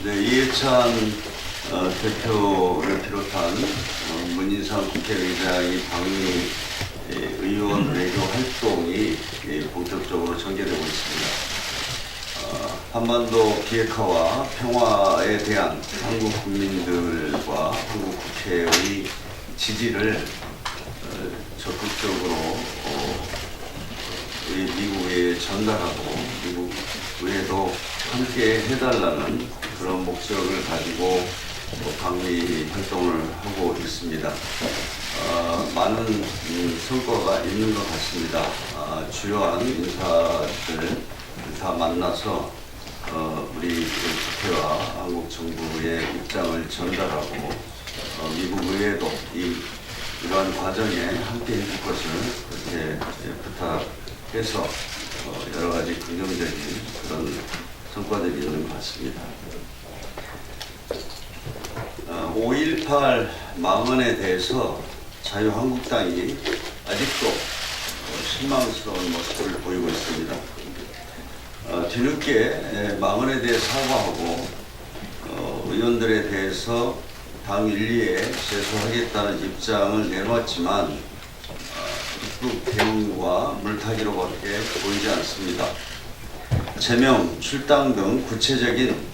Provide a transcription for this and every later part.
네, 이해찬 대표를 비롯한 문인상 국회의장이 방미 의원 외교 활동이 본격적으로 전개되고 있습니다. 한반도 비핵화와 평화에 대한 한국 국민들과 한국 국회의 지지를 적극적으로 미국에 전달하고 미국 의회도 함께 해달라는 그런 목적을 가지고 방미 활동을 하고 있습니다. 많은 성과가 있는 것 같습니다. 주요한 인사들 다 만나서 우리 국회와 한국 정부의 입장을 전달하고 미국 의회도 이러한 과정에 함께 해줄 것을 그렇게 부탁해서 여러 가지 긍정적인 그런 성과들이 있는 것 같습니다. 5.18 망언에 대해서 자유한국당이 아직도 실망스러운 모습을 보이고 있습니다. 뒤늦게 망언에 대해 사과하고 의원들에 대해서 당 윤리에 제소하겠다는 입장을 내놓았지만 입국 대응과 물타기로밖에 보이지 않습니다. 제명, 출당 등 구체적인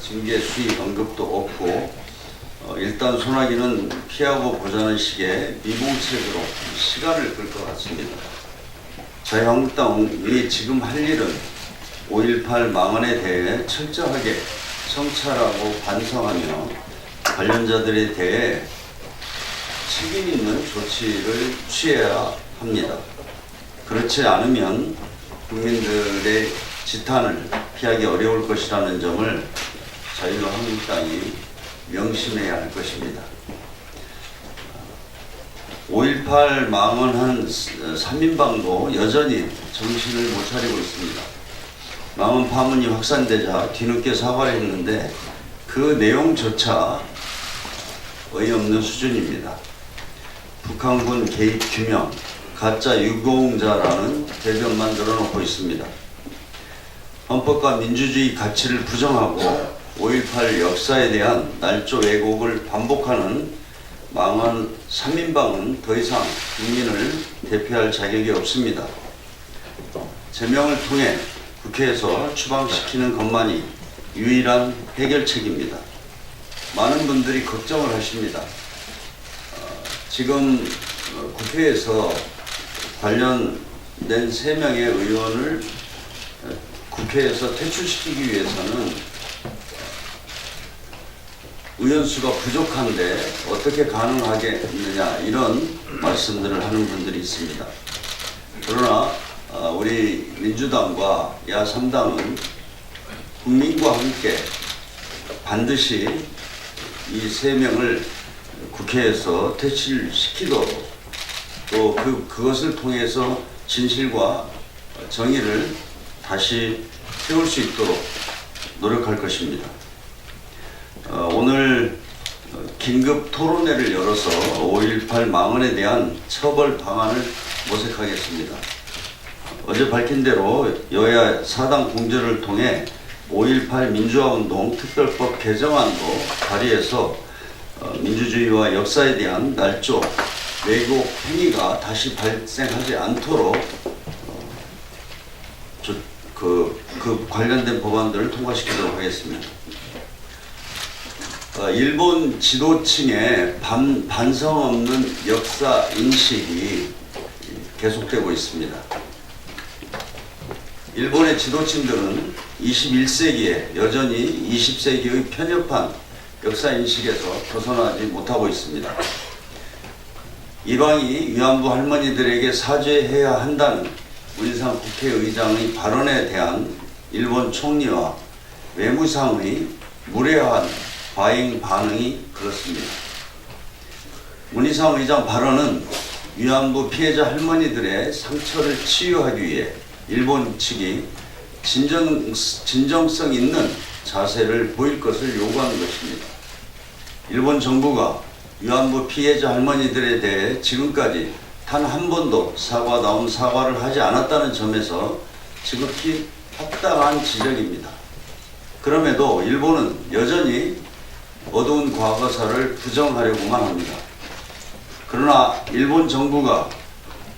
징계 수위 언급도 없고 일단 소나기는 피하고 보자는 식의 미봉책으로 시간을 끌 것 같습니다. 자유한국당이 지금 할 일은 5.18 망언에 대해 철저하게 성찰하고 반성하며 관련자들에 대해 책임 있는 조치를 취해야 합니다. 그렇지 않으면 국민들의 지탄을 피하기 어려울 것이라는 점을 자유한국당이 명심해야 할 것입니다. 5.18 망언한 3인방도 여전히 정신을 못 차리고 있습니다. 망언 파문이 확산되자 뒤늦게 사과를 했는데 그 내용조차 어이없는 수준입니다. 북한군 개입 규명, 가짜 유공자라는 대변만 늘어놓고 있습니다. 헌법과 민주주의 가치를 부정하고 5.18 역사에 대한 날조 왜곡을 반복하는 망언 3인방은 더 이상 국민을 대표할 자격이 없습니다. 제명을 통해 국회에서 추방시키는 것만이 유일한 해결책입니다. 많은 분들이 걱정을 하십니다. 지금 국회에서 관련된 3명의 의원을 국회에서 퇴출시키기 위해서는 의원수가 부족한데 어떻게 가능하겠느냐 이런 말씀들을 하는 분들이 있습니다. 그러나 우리 민주당과 야3당은 국민과 함께 반드시 이 3명을 국회에서 퇴출시키도록 또 그것을 통해서 진실과 정의를 다시 세울 수 있도록 노력할 것입니다. 오늘 긴급 토론회를 열어서 5.18 망언에 대한 처벌 방안을 모색하겠습니다. 어제 밝힌 대로 여야 사당 공조를 통해 5.18 민주화운동 특별법 개정안도 발의해서 민주주의와 역사에 대한 날조 왜곡 행위가 다시 발생하지 않도록 그 관련된 법안들을 통과시키도록 하겠습니다. 일본 지도층의 반성 없는 역사 인식이 계속되고 있습니다. 일본의 지도층들은 21세기에 여전히 20세기의 편협한 역사 인식에서 벗어나지 못하고 있습니다. 이방이 위안부 할머니들에게 사죄해야 한다는 문인상 국회의장의 발언에 대한 일본 총리와 외무상의 무례한 과잉 반응이 그렇습니다. 문인상 의장 발언은 위안부 피해자 할머니들의 상처를 치유하기 위해 일본 측이 진정성 있는 자세를 보일 것을 요구하는 것입니다. 일본 정부가 위안부 피해자 할머니들에 대해 지금까지 단 한 번도 사과다운 사과를 하지 않았다는 점에서 지극히 합당한 지적입니다. 그럼에도 일본은 여전히 어두운 과거사를 부정하려고만 합니다. 그러나 일본 정부가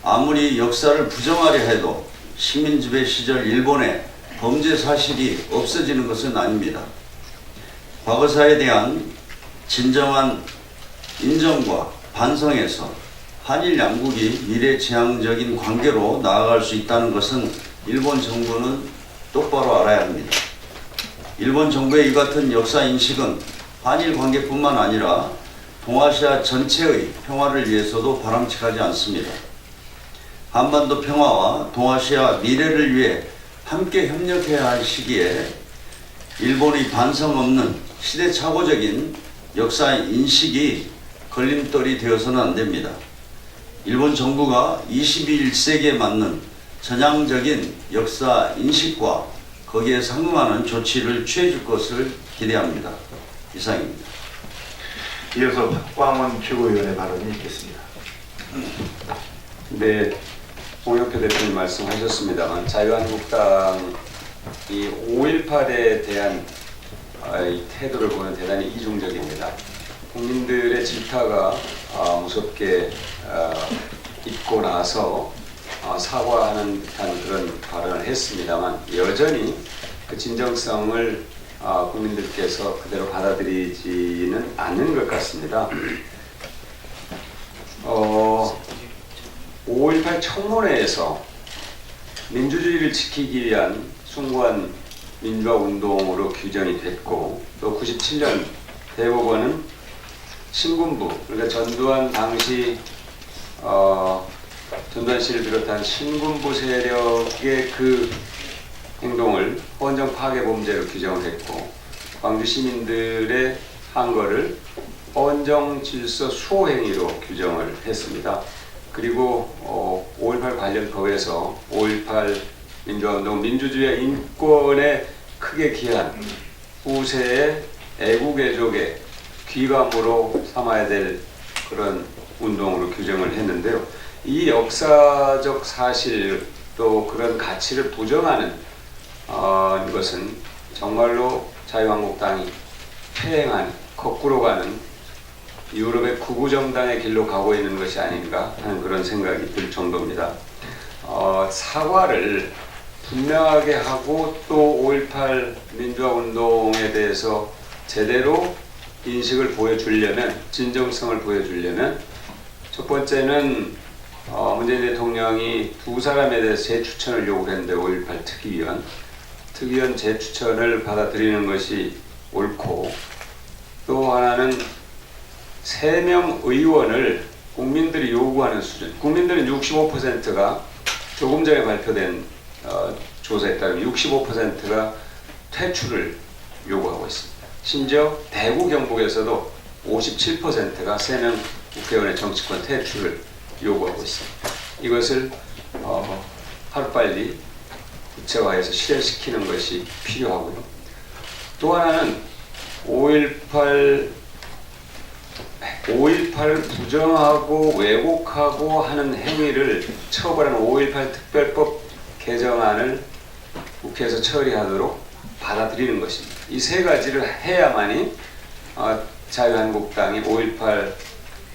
아무리 역사를 부정하려 해도 식민지배 시절 일본의 범죄 사실이 없어지는 것은 아닙니다. 과거사에 대한 진정한 인정과 반성에서 한일 양국이 미래지향적인 관계로 나아갈 수 있다는 것은 일본 정부는 똑바로 알아야 합니다. 일본 정부의 이 같은 역사 인식은 한일 관계뿐만 아니라 동아시아 전체의 평화를 위해서도 바람직하지 않습니다. 한반도 평화와 동아시아 미래를 위해 함께 협력해야 할 시기에 일본의 반성 없는 시대착오적인 역사 인식이 걸림돌이 되어서는 안 됩니다. 일본 정부가 21세기에 맞는 전향적인 역사 인식과 거기에 상응하는 조치를 취해줄 것을 기대합니다. 이상입니다. 이어서 박광원 최고위원의 발언이 있겠습니다. 네, 홍영표 대표님 말씀하셨습니다만 자유한국당이 5.18에 대한 이 태도를 보면 대단히 이중적입니다. 국민들의 질타가 무섭게 있고 나서 사과하는 듯한 그런 발언을 했습니다만 여전히 그 진정성을 국민들께서 그대로 받아들이지는 않는 것 같습니다. 5.18 청문회에서 민주주의를 지키기 위한 숭고한 민주화 운동으로 규정이 됐고 또 97년 대법원은 신군부 그러니까 전두환 당시 전두환 씨를 비롯한 신군부 세력의 그 행동을 헌정 파괴 범죄로 규정을 했고 광주 시민들의 한 거를 헌정 질서 수호 행위로 규정을 했습니다. 그리고 5.18 관련 법에서 5.18 민주화운동 민주주의와 인권에 크게 기한 후세의 애국애족의 귀감으로 삼아야 될 그런 운동으로 규정을 했는데요. 이 역사적 사실 또 그런 가치를 부정하는 것은 정말로 자유한국당이 퇴행한 거꾸로 가는 유럽의 구구정당의 길로 가고 있는 것이 아닌가 하는 그런 생각이 들 정도입니다. 사과를 분명하게 하고 또 5.18 민주화운동에 대해서 제대로 인식을 보여주려면 진정성을 보여주려면 첫 번째는 문재인 대통령이 두 사람에 대해서 재추천을 요구했는데 5.18 특위원 재추천을 받아들이는 것이 옳고 또 하나는 3명 의원을 국민들이 요구하는 수준 국민들은 65%가 조금 전에 발표된 조사에 따르면 65%가 퇴출을 요구하고 있습니다. 심지어 대구 경북에서도 57%가 3명 국회의원의 정치권 퇴출을 요구하고 있습니다. 이것을 하루빨리 구체화해서 실현시키는 것이 필요하고요. 또 하나는 5.18을 부정하고 왜곡하고 하는 행위를 처벌하는 5.18 특별법 개정안을 국회에서 처리하도록 받아들이는 것입니다. 이 세 가지를 해야만이 자유한국당이 5.18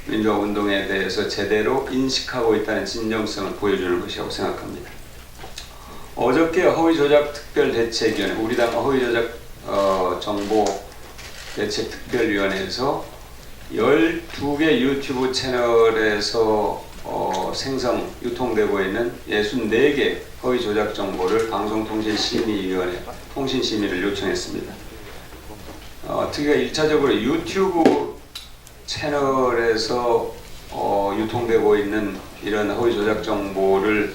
민주화운동에 대해서 제대로 인식하고 있다는 진정성을 보여주는 것이라고 생각합니다. 어저께 허위조작특별대책위원회, 우리 당 허위조작 정보대책특별위원회에서 12개 유튜브 채널에서 생성, 유통되고 있는 64개 허위조작 정보를 방송통신심의위원회, 통신심의를 요청했습니다. 특히가 1차적으로 유튜브 채널에서 유통되고 있는 이런 허위조작 정보를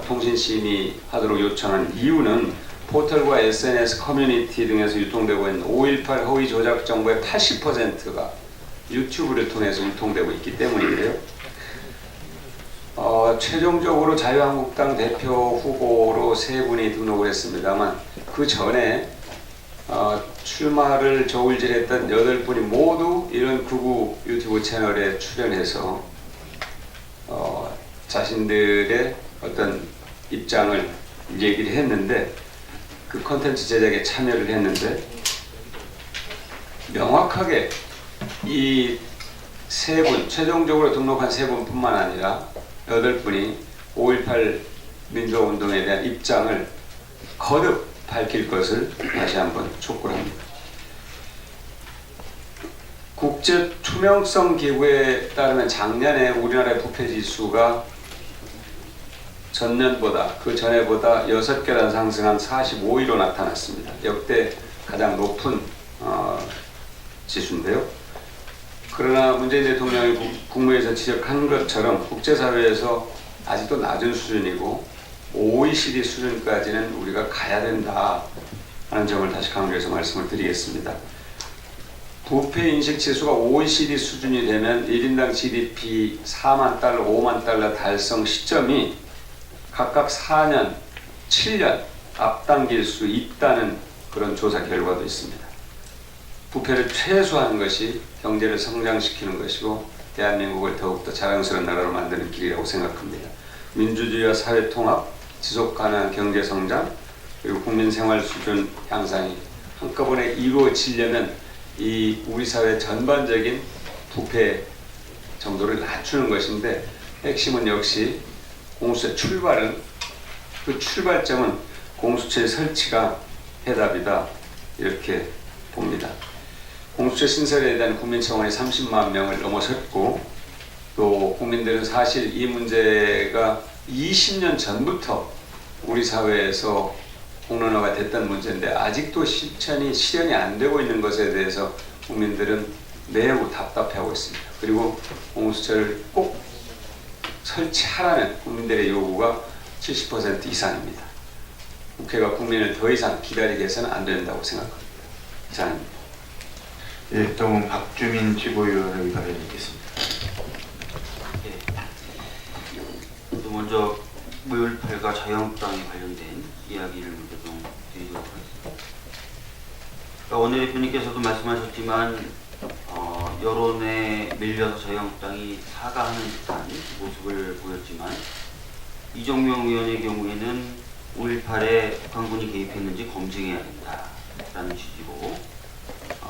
통신심의하도록 요청한 이유는 포털과 SNS 커뮤니티 등에서 유통되고 있는 5.18 허위조작 정보의 80%가 유튜브를 통해서 유통되고 있기 때문인데요. 최종적으로 자유한국당 대표 후보로 3분이 등록을 했습니다만 그 전에 출마를 저울질했던 8분이 모두 이런 극우 유튜브 채널에 출연해서 자신들의 어떤 입장을 얘기를 했는데 그 콘텐츠 제작에 참여를 했는데 명확하게 이 세 분, 최종적으로 등록한 세 분뿐만 아니라 8분이 5.18 민주화운동에 대한 입장을 거듭 밝힐 것을 다시 한번 촉구를 합니다. 국제 투명성 기구에 따르면 작년에 우리나라의 부패 지수가 전년보다 그 전에보다 6계단 상승한 45위로 나타났습니다. 역대 가장 높은 지수인데요. 그러나 문재인 대통령이 국무회에서 지적한 것처럼 국제사회에서 아직도 낮은 수준이고 OECD 수준까지는 우리가 가야 된다 하는 점을 다시 강조해서 말씀을 드리겠습니다. 부패 인식 지수가 OECD 수준이 되면 1인당 GDP 4만 달러, 5만 달러 달성 시점이 각각 4년, 7년 앞당길 수 있다는 그런 조사 결과도 있습니다. 부패를 최소화하는 것이 경제를 성장시키는 것이고 대한민국을 더욱더 자랑스러운 나라로 만드는 길이라고 생각합니다. 민주주의와 사회통합, 지속가능한 경제성장, 그리고 국민 생활 수준 향상이 한꺼번에 이루어지려면 이 우리 사회 전반적인 부패 정도를 낮추는 것인데 핵심은 역시 공수처 출발은 그 출발점은 공수처의 설치가 해답이다 이렇게 봅니다. 공수처 신설에 대한 국민 청원이 30만 명을 넘어섰고 또 국민들은 사실 이 문제가 20년 전부터 우리 사회에서 공론화가 됐던 문제인데 아직도 실현이 안 되고 있는 것에 대해서 국민들은 매우 답답해하고 있습니다. 그리고 공수처를 꼭 설치하라는 국민들의 요구가 70% 이상입니다. 국회가 국민을 더 이상 기다리게 해서는 안 된다고 생각합니다. 이상입니다. 예, 다음은 박주민 최고위원의 의견을 듣겠습니다. 먼저 5.18과 자유한국당에 관련된 이야기를 먼저 좀 드리도록 하겠습니다. 그러니까 원내 대표님께서도 말씀하셨지만 여론에 밀려서 자유한국당이 사과하는 듯한 모습을 보였지만 이정명 의원의 경우에는 5.18에 북한군이 개입했는지 검증해야 된다라는 취지로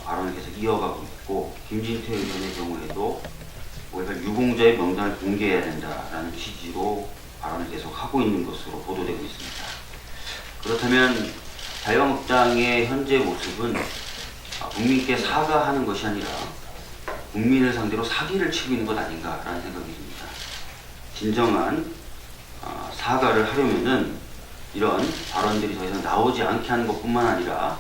발언을 계속 이어가고 있고 김진태 의원의 경우에도 5.18 유공자의 명단을 공개해야 된다라는 취지로 발언을 계속 하고 있는 것으로 보도되고 있습니다. 그렇다면 자유한국당의 현재 모습은 국민께 사과하는 것이 아니라 국민을 상대로 사기를 치고 있는 것 아닌가라는 생각이 듭니다. 진정한 사과를 하려면은 이런 발언들이 더 이상 나오지 않게 하는 것뿐만 아니라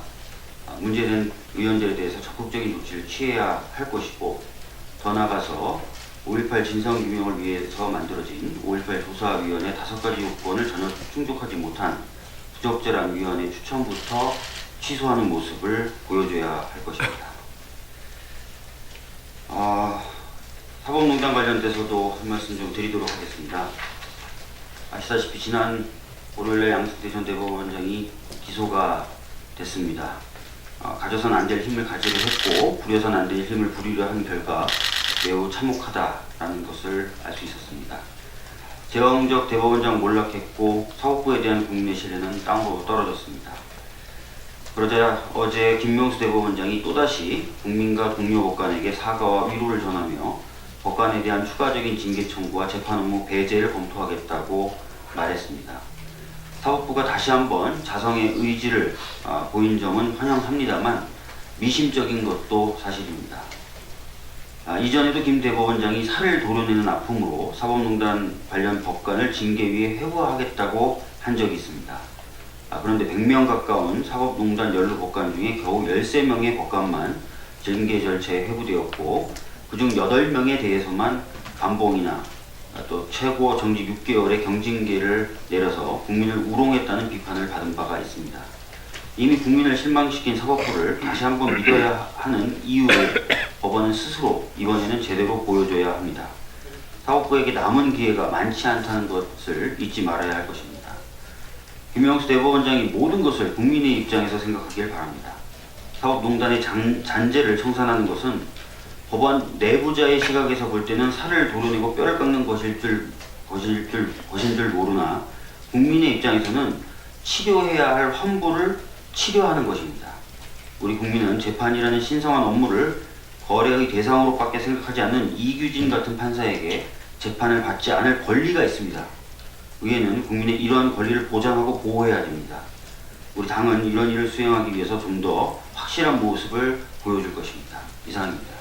문제된 의원들에 대해서 적극적인 조치를 취해야 할 것이고 더 나아가서 5.18 진상규명을 위해서 만들어진 5.18 조사위원회 5가지 요건을 전혀 충족하지 못한 부적절한 위원회 추천부터 취소하는 모습을 보여줘야 할 것입니다. 사법농단 관련돼서도 한 말씀 좀 드리도록 하겠습니다. 아시다시피 지난 월요일에 양승태 전 대법원장이 기소가 됐습니다. 가져선 안 될 힘을 가지려 했고 부려선 안 될 힘을 부리려 한 결과 매우 참혹하다라는 것을 알 수 있었습니다. 제왕적 대법원장 몰락했고 사법부에 대한 국민의 신뢰는 땅으로 떨어졌습니다. 그러자 어제 김명수 대법원장이 또다시 국민과 동료 법관에게 사과와 위로를 전하며 법관에 대한 추가적인 징계 청구와 재판 업무 배제를 검토하겠다고 말했습니다. 사법부가 다시 한번 자성의 의지를 보인 점은 환영합니다만 미심적인 것도 사실입니다. 이전에도 김 대법원장이 살을 도려내는 아픔으로 사법농단 관련 법관을 징계위에 회부하겠다고 한 적이 있습니다. 그런데 100명 가까운 사법농단 연루 법관 중에 겨우 13명의 법관만 징계 절차에 회부되었고 그중 8명에 대해서만 감봉이나 또 최고 정직 6개월의 경징계를 내려서 국민을 우롱했다는 비판을 받은 바가 있습니다. 이미 국민을 실망시킨 사법부를 다시 한번 믿어야 하는 이유를 법원은 스스로 이번에는 제대로 보여줘야 합니다. 사법부에게 남은 기회가 많지 않다는 것을 잊지 말아야 할 것입니다. 김명수 대법원장이 모든 것을 국민의 입장에서 생각하길 바랍니다. 사법농단의 잔재를 청산하는 것은 법원 내부자의 시각에서 볼 때는 살을 도려내고 뼈를 깎는 것인 줄 모르나 국민의 입장에서는 치료해야 할 환부를 치료하는 것입니다. 우리 국민은 재판이라는 신성한 업무를 거래의 대상으로밖에 생각하지 않는 이규진 같은 판사에게 재판을 받지 않을 권리가 있습니다. 의회는 국민의 이러한 권리를 보장하고 보호해야 됩니다. 우리 당은 이런 일을 수행하기 위해서 좀 더 확실한 모습을 보여줄 것입니다. 이상입니다.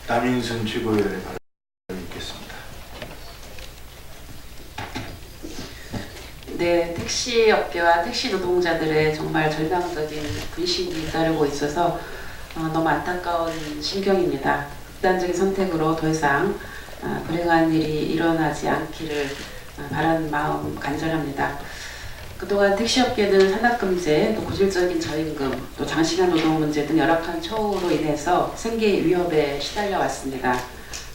남인순 최고위원의 발언 있겠습니다. 네, 택시 업계와 택시 노동자들의 정말 절망적인 분신이 잇따르고 있어서 너무 안타까운 심경입니다. 극단적인 선택으로 더 이상 불행한 일이 일어나지 않기를 바라는 마음 간절합니다. 그동안 택시업계는 산악금제, 또 고질적인 저임금, 또 장시간 노동 문제 등 열악한 처우로 인해서 생계 위협에 시달려 왔습니다.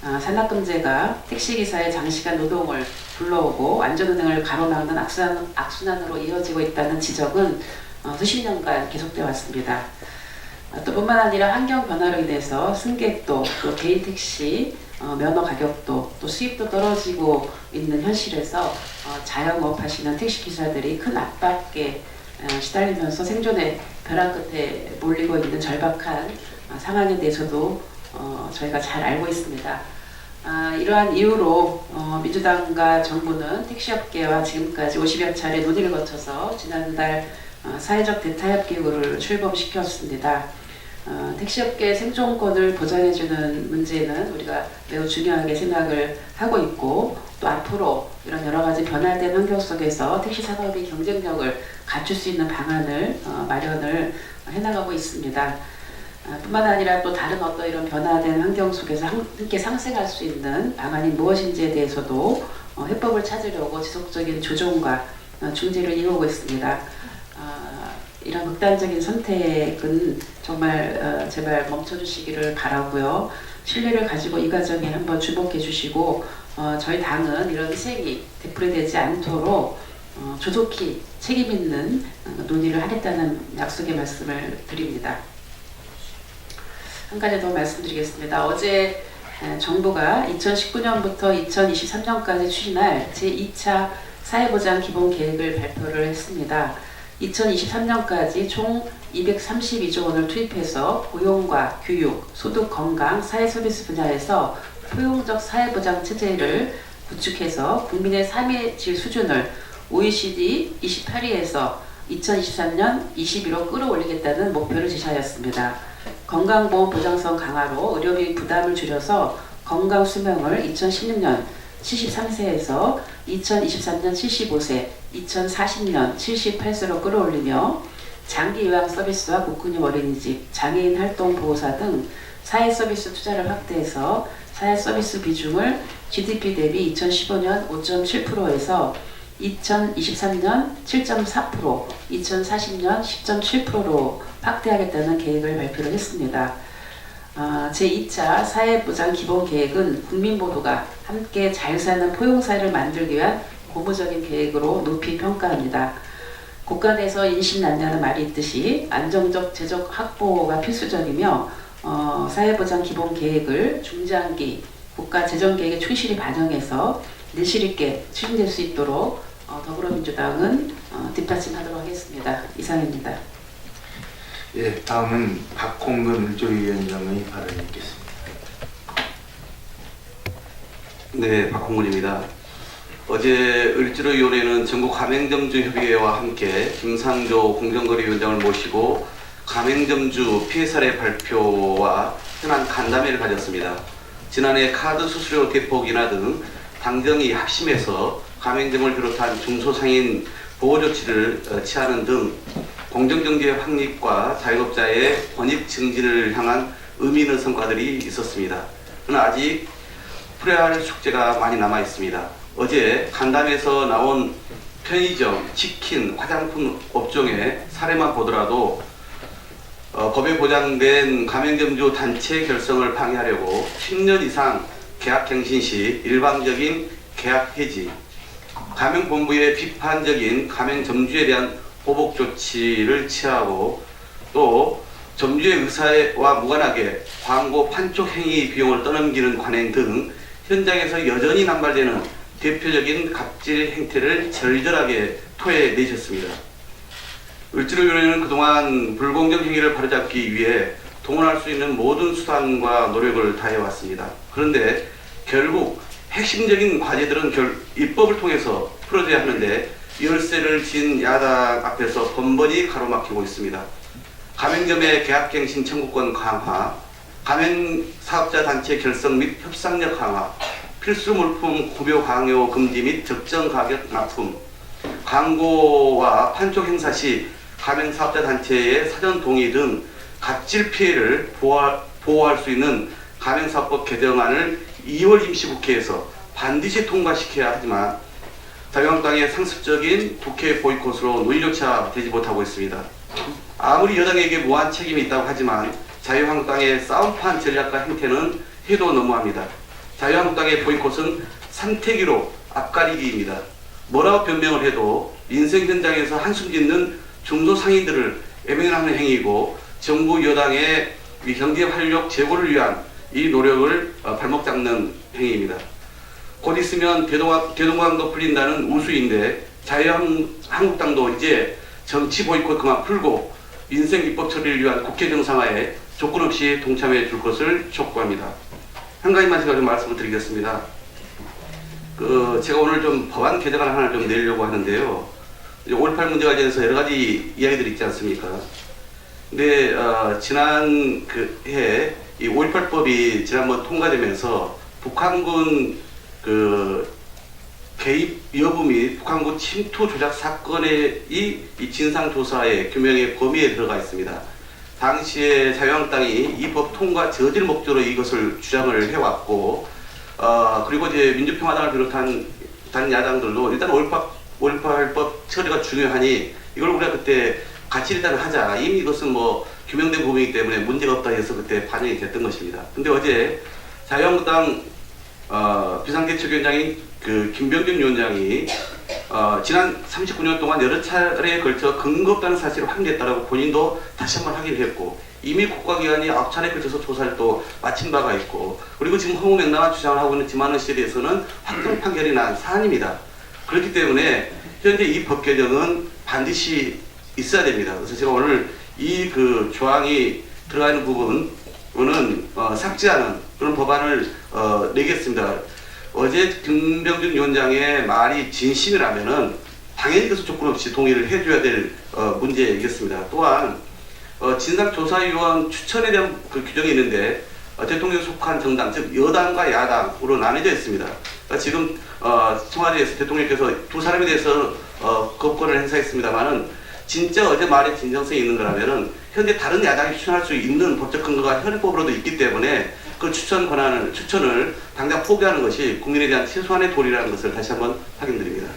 산악금제가 택시기사의 장시간 노동을 불러오고 안전운행을 가로막는 악순환으로 이어지고 있다는 지적은 수십 년간 계속되어 왔습니다. 또 뿐만 아니라 환경 변화로 인해서 승객도, 또 개인 택시 면허 가격도, 또 수입도 떨어지고 있는 현실에서 자영업 하시는 택시기사들이 큰 압박에 시달리면서 생존의 벼랑 끝에 몰리고 있는 절박한 상황에 대해서도 저희가 잘 알고 있습니다. 이러한 이유로 민주당과 정부는 택시업계와 지금까지 50여 차례 논의를 거쳐서 지난달 사회적 대타협 기구를 출범시켰습니다. 택시업계의 생존권을 보장해주는 문제는 우리가 매우 중요하게 생각을 하고 있고, 또 앞으로 이런 여러 가지 변화된 환경 속에서 택시 산업이 경쟁력을 갖출 수 있는 방안을 마련을 해나가고 있습니다. 뿐만 아니라 또 다른 어떤 이런 변화된 환경 속에서 함께 상생할 수 있는 방안이 무엇인지에 대해서도 해법을 찾으려고 지속적인 조정과 중재를 이루고 있습니다. 이런 극단적인 선택은 정말 제발 멈춰주시기를 바라고요. 신뢰를 가지고 이 과정에 한번 주목해 주시고 저희 당은 이런 희생이 되풀이되지 않도록 조속히 책임 있는 논의를 하겠다는 약속의 말씀을 드립니다. 한 가지 더 말씀드리겠습니다. 어제 정부가 2019년부터 2023년까지 추진할 제2차 사회보장 기본계획을 발표를 했습니다. 2023년까지 총 232조 원을 투입해서 고용과 교육, 소득, 건강, 사회서비스 분야에서 포용적 사회보장 체제를 구축해서 국민의 삶의 질 수준을 OECD 28위에서 2023년 21로 끌어올리겠다는 목표를 제시하였습니다. 건강보험 보장성 강화로 의료비 부담을 줄여서 건강 수명을 2016년 73세에서 2023년 75세, 2040년 78세로 끌어올리며 장기 요양 서비스와 국군임 어린이집, 장애인 활동 보호사 등 사회 서비스 투자를 확대해서 사회 서비스 비중을 GDP 대비 2015년 5.7%에서 2023년 7.4%, 2040년 10.7%로 확대하겠다는 계획을 발표를 했습니다. 제2차 사회보장 기본계획은 국민 모두가 함께 잘 사는 포용사회를 만들기 위한 고무적인 계획으로 높이 평가합니다. 국간에서 인신난자는 말이 있듯이 안정적 재적 확보가 필수적이며 사회보장 기본계획을 중장기 국가재정계획에 충실히 반영해서 내실 있게 추진될 수 있도록 더불어민주당은 뒷받침하도록 하겠습니다. 이상입니다. 예, 다음은 박홍근 일조위원장의 발언이 있겠습니다. 네, 박홍근입니다. 어제 을지로위원회는 전국 가맹점주협의회와 함께 김상조 공정거래위원장을 모시고 가맹점주 피해 사례 발표와 현안 간담회를 가졌습니다. 지난해 카드 수수료 대폭 인하 등 당정이 합심해서 가맹점을 비롯한 중소상인 보호조치를 취하는 등 공정경제 확립과 자영업자의 권익 증진을 향한 의미 있는 성과들이 있었습니다. 그러나 아직 풀어야 할 숙제가 많이 남아 있습니다. 어제 간담회에서 나온 편의점, 치킨, 화장품 업종의 사례만 보더라도 법에 보장된 가맹점주 단체 결성을 방해하려고 10년 이상 계약갱신 시 일방적인 계약 해지, 가맹본부의 비판적인 가맹점주에 대한 보복 조치를 취하고 또 점주의 의사와 무관하게 광고 판촉 행위 비용을 떠넘기는 관행 등 현장에서 여전히 남발되는 대표적인 갑질 행태를 절절하게 토해내셨습니다. 을지로위원회는 그동안 불공정 행위를 바로잡기 위해 동원할 수 있는 모든 수단과 노력을 다해왔습니다. 그런데 결국 핵심적인 과제들은 입법을 통해서 풀어져야 하는데 열쇠를 진 야당 앞에서 번번이 가로막히고 있습니다. 가맹점의 계약갱신 청구권 강화, 가맹사업자 단체 결성 및 협상력 강화, 필수 물품 구별 강요 금지 및 적정 가격 납품, 광고와 판촉 행사 시 가맹사업자 단체의 사전 동의 등 갑질 피해를 보호할 수 있는 가맹사업법 개정안을 2월 임시국회에서 반드시 통과시켜야 하지만 자유한국당의 상습적인 국회 보이콧으로 논의조차 되지 못하고 있습니다. 아무리 여당에게 무한 책임이 있다고 하지만 자유한국당의 싸움판 전략과 행태는 해도 너무합니다. 자유한국당의 보이콧은 삼태기로 앞가리기입니다. 뭐라고 변명을 해도 민생 현장에서 한숨 짓는 중소상인들을 애면하는 행위이고 정부 여당의 경제 활력 제고를 위한 이 노력을 발목 잡는 행위입니다. 곧 있으면 대동강도 풀린다는 우수인데 자유한국당도 이제 정치 보이콧 그만 풀고 민생 입법 처리를 위한 국회 정상화에 조건 없이 동참해 줄 것을 촉구합니다. 한 가지만 제가 좀 말씀을 드리겠습니다. 제가 오늘 좀 법안 개정안 하나 좀 내려고 하는데요. 5.18 문제가 대해서 여러 가지 이야기들이 있지 않습니까? 근데 지난 해 이 5.18법이 지난번 통과되면서 북한군 개입 여부 및 북한군 침투 조작 사건의 이 진상조사의 규명의 범위에 들어가 있습니다. 당시에 자유한국당이 이 법 통과 저질 목적으로 이것을 주장을 해왔고, 그리고 이제 민주평화당을 비롯한 다른 야당들도 일단 5.18법 처리가 중요하니 이걸 우리가 그때 같이 일단 하자. 이미 이것은 뭐 규명된 부분이기 때문에 문제가 없다 해서 그때 반영이 됐던 것입니다. 근데 어제 자유한국당 비상대책위원장인 김병준 위원장이 지난 39년 동안 여러 차례에 걸쳐 근거 없다는 사실을 확인했다라고 본인도 다시 한번 확인했고, 이미 국가기관이 9차례에 걸쳐서 조사를 또 마친 바가 있고, 그리고 지금 허무맹랑한 주장을 하고 있는 김한원 씨에 대해서는 확정 판결이 난 사안입니다. 그렇기 때문에 현재 이 법 개정은 반드시 있어야 됩니다. 그래서 제가 오늘 이 조항이 들어가 있는 부분은 삭제하는 그런 법안을 내겠습니다. 어제 김병준 위원장의 말이 진심이라면은 당연히 그것을 조건 없이 동의를 해줘야 될 문제이겠습니다. 또한 진상조사위원 추천에 대한 규정이 있는데 대통령에 속한 정당, 즉 여당과 야당으로 나뉘어져 있습니다. 그러니까 지금 청와대에서 대통령께서 두 사람에 대해서 거부권을 행사했습니다만은 진짜 어제 말에 진정성이 있는 거라면은 현재 다른 야당이 추천할 수 있는 법적 근거가 현행법으로도 있기 때문에 그 추천을 당장 포기하는 것이 국민에 대한 최소한의 도리라는 것을 다시 한번 확인드립니다.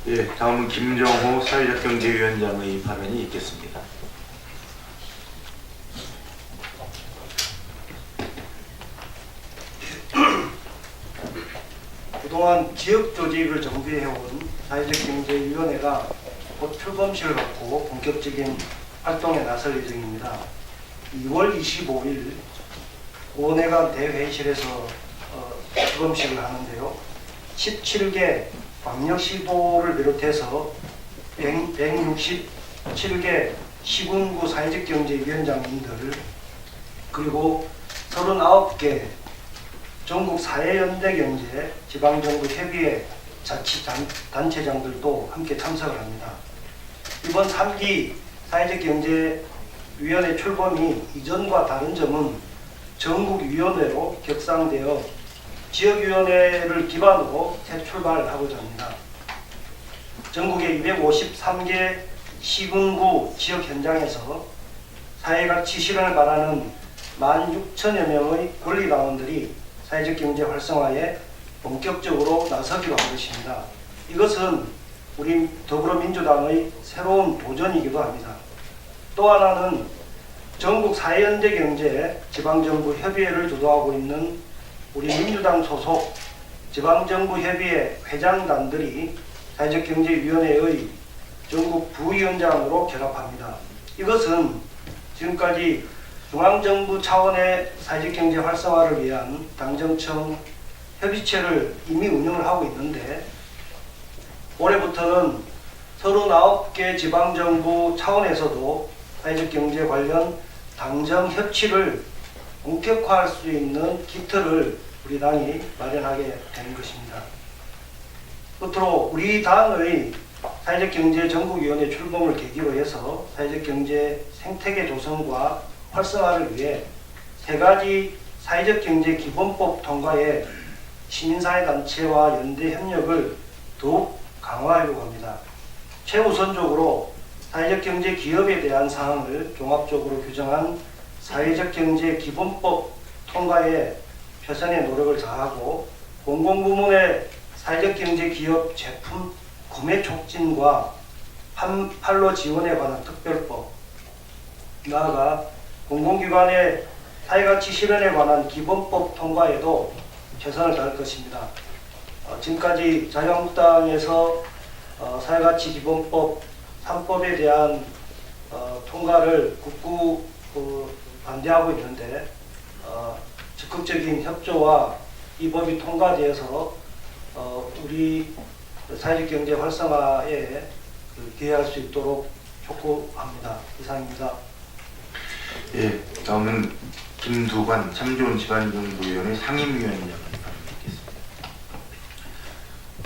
예, 다음은 김정호 사회적경제위원장의 발언이 있겠습니다. 그동안 지역 조직을 정비해온 사회적경제위원회가 곧 출범식을 갖고 본격적인 활동에 나설 예정입니다. 2월 25일 원회관 대회의실에서 출범식을 하는데요. 17개 광역시도를 비롯해서 167개 시군구 사회적경제위원장님들, 그리고 39개 전국 사회연대경제 지방정부 협의회 자치단체장들도 함께 참석을 합니다. 이번 3기 사회적경제위원회 출범이 이전과 다른 점은 전국위원회로 격상되어 지역위원회를 기반으로 새 출발을 하고자 합니다. 전국의 253개 시군구 지역 현장에서 사회가치 실현을 바라는 16,000여 명의 권리당원들이 사회적 경제 활성화에 본격적으로 나서기로 한 것입니다. 이것은 우리 더불어민주당의 새로운 도전이기도 합니다. 또 하나는 전국 사회연대경제 지방정부 협의회를 주도하고 있는 우리 민주당 소속 지방정부협의회 회장단들이 사회적경제위원회의 전국 부위원장으로 결합합니다. 이것은 지금까지 중앙정부 차원의 사회적경제 활성화를 위한 당정청 협의체를 이미 운영을 하고 있는데, 올해부터는 39개 지방정부 차원에서도 사회적 경제 관련 당정 협치를 본격화할 수 있는 기틀을 우리 당이 마련하게 되는 것입니다. 끝으로 우리 당의 사회적 경제 전국위원회 출범을 계기로 해서 사회적 경제 생태계 조성과 활성화를 위해 3가지 사회적 경제 기본법 통과에 시민사회단체와 연대 협력을 더욱 강화하려고 합니다. 최우선적으로 사회적 경제 기업에 대한 사항을 종합적으로 규정한 사회적 경제 기본법 통과에 최선의 노력을 다하고 공공부문의 사회적 경제 기업 제품 구매 촉진과 판로 지원에 관한 특별법, 나아가 공공기관의 사회가치 실현에 관한 기본법 통과에도 최선을 다할 것입니다. 지금까지 자유한국당에서 사회가치 기본법 3법에 대한 통과를 굳고 반대하고 있는데 적극적인 협조와 이 법이 통과되어서 우리 사회적 경제 활성화에 기여할 수 있도록 촉구합니다. 이상입니다. 예, 다음은 김두관 참 좋은 지방정부위원회 상임위원장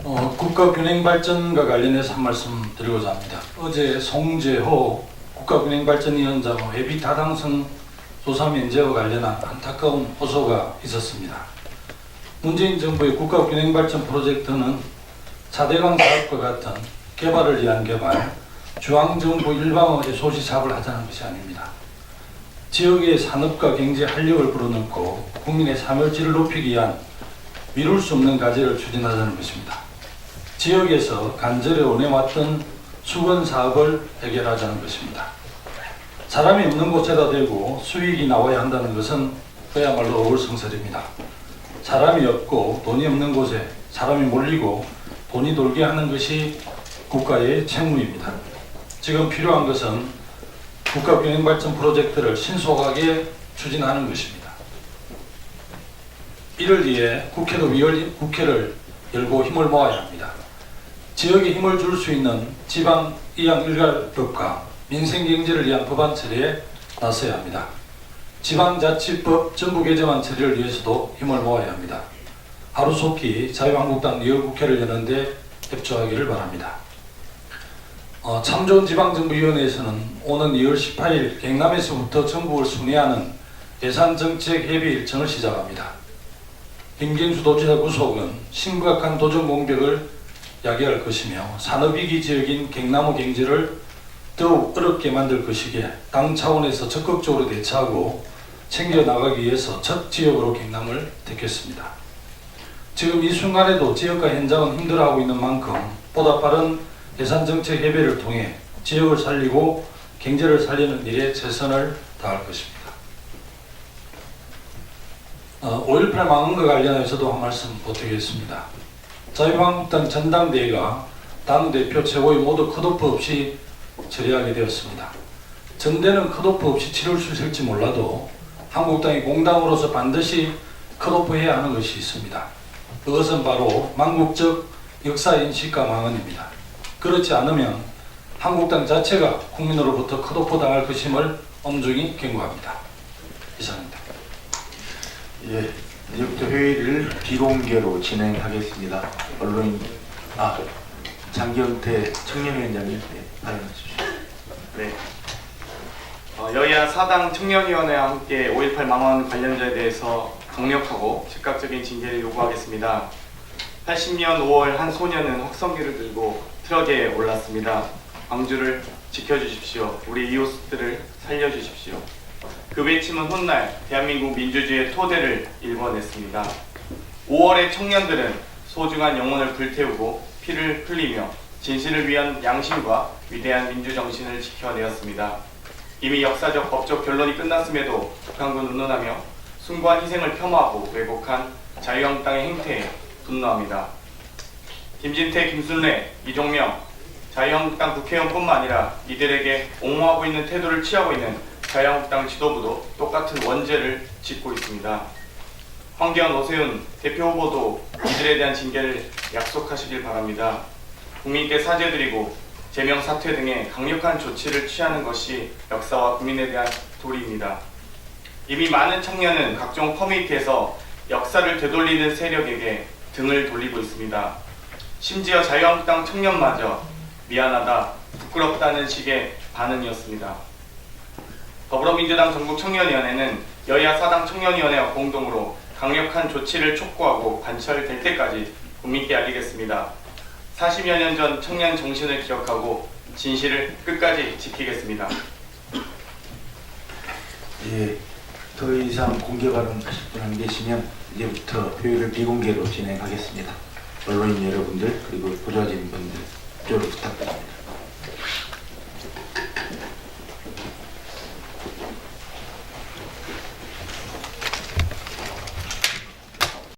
발표하겠습니다. 국가균행발전과 관련해서 한 말씀 드리고자 합니다. 어제 송재호 국가균행발전위원장 회비 타당성 조사 면제와 관련한 안타까운 호소가 있었습니다. 문재인 정부의 국가균행발전 프로젝트는 4대강 사업과 같은 개발을 위한 개발, 중앙정부 일방의 소시 사업을 하자는 것이 아닙니다. 지역의 산업과 경제 활력을 불어넣고 국민의 삶의질을 높이기 위한 미룰 수 없는 과제를 추진하자는 것입니다. 지역에서 간절히 원해왔던 수건 사업을 해결하자는 것입니다. 사람이 없는 곳에다 대고 수익이 나와야 한다는 것은 그야말로 어불성설입니다. 사람이 없고 돈이 없는 곳에 사람이 몰리고 돈이 돌게 하는 것이 국가의 책무입니다. 지금 필요한 것은 국가균행발전 프로젝트를 신속하게 추진하는 것입니다. 이를 위해 국회를 열고 힘을 모아야 합니다. 지역에 힘을 줄 수 있는 지방 이양 일괄법과 민생경제를 위한 법안 처리에 나서야 합니다. 지방자치법 전부 개정안 처리를 위해서도 힘을 모아야 합니다. 하루속히 자유한국당 리얼국회를 여는데 협조하기를 바랍니다. 참 좋은 지방정부위원회에서는 오는 2월 18일 경남에서부터 전국을 순회하는 예산정책 협의 일정을 시작합니다. 김경수 도지사 구속은 심각한 도전 공백을 야기할 것이며 산업위기 지역인 경남의 경제를 더욱 어렵게 만들 것이기에 당 차원에서 적극적으로 대처하고 챙겨나가기 위해서 첫 지역으로 경남을 택했습니다. 지금 이 순간에도 지역과 현장은 힘들어하고 있는 만큼 보다 빠른 예산정책 협의를 통해 지역을 살리고 경제를 살리는 일에 최선을 다할 것입니다. 5.18 망언과 관련해서도 한 말씀 보태겠습니다. 자유한국당 전당대회가 당대표 최고위 모두 컷오프 없이 처리하게 되었습니다. 전대는 컷오프 없이 치룰 수 있을지 몰라도 한국당이 공당으로서 반드시 컷오프해야 하는 것이 있습니다. 그것은 바로 망국적 역사인식과 망언입니다. 그렇지 않으면 한국당 자체가 국민으로부터 컷오프 당할 것임을 엄중히 경고합니다. 이상입니다. 예, 이제부터 회의를 비공개로 진행하겠습니다. 언론인 장경태 청년위원장님 발언하십시오. 네. 여야 사당 청년위원회와 함께 5.18 망언 관련자에 대해서 강력하고 즉각적인 징계를 요구하겠습니다. 80년 5월 한 소년은 확성기를 들고 트럭에 올랐습니다. 광주를 지켜주십시오. 우리 이웃들을 살려주십시오. 그 외침은 훗날 대한민국 민주주의의 토대를 일궈냈습니다. 5월의 청년들은 소중한 영혼을 불태우고 피를 흘리며 진실을 위한 양심과 위대한 민주정신을 지켜내었습니다. 이미 역사적 법적 결론이 끝났음에도 북한군 운운하며 숭고한 희생을 폄하하고 왜곡한 자유한국당의 행태에 분노합니다. 김진태, 김순례, 이종명, 자유한국당 국회의원뿐만 아니라 이들에게 옹호하고 있는 태도를 취하고 있는 자유한국당 지도부도 똑같은 원죄를 짓고 있습니다. 황교안, 오세훈 대표 후보도 이들에 대한 징계를 약속하시길 바랍니다. 국민께 사죄드리고 제명 사퇴 등의 강력한 조치를 취하는 것이 역사와 국민에 대한 도리입니다. 이미 많은 청년은 각종 커뮤니티에서 역사를 되돌리는 세력에게 등을 돌리고 있습니다. 심지어 자유한국당 청년마저 미안하다, 부끄럽다는 식의 반응이었습니다. 더불어민주당 전국청년위원회는 여야 사당 청년위원회와 공동으로 강력한 조치를 촉구하고 관철될 때까지 국민께 알리겠습니다. 40여 년 전 청년 정신을 기억하고 진실을 끝까지 지키겠습니다. 예, 더 이상 공개 발언하실 분 안 계시면 이제부터 표의를 비공개로 진행하겠습니다. 언론인 여러분들 그리고 보좌진 분들 협조를 부탁드립니다.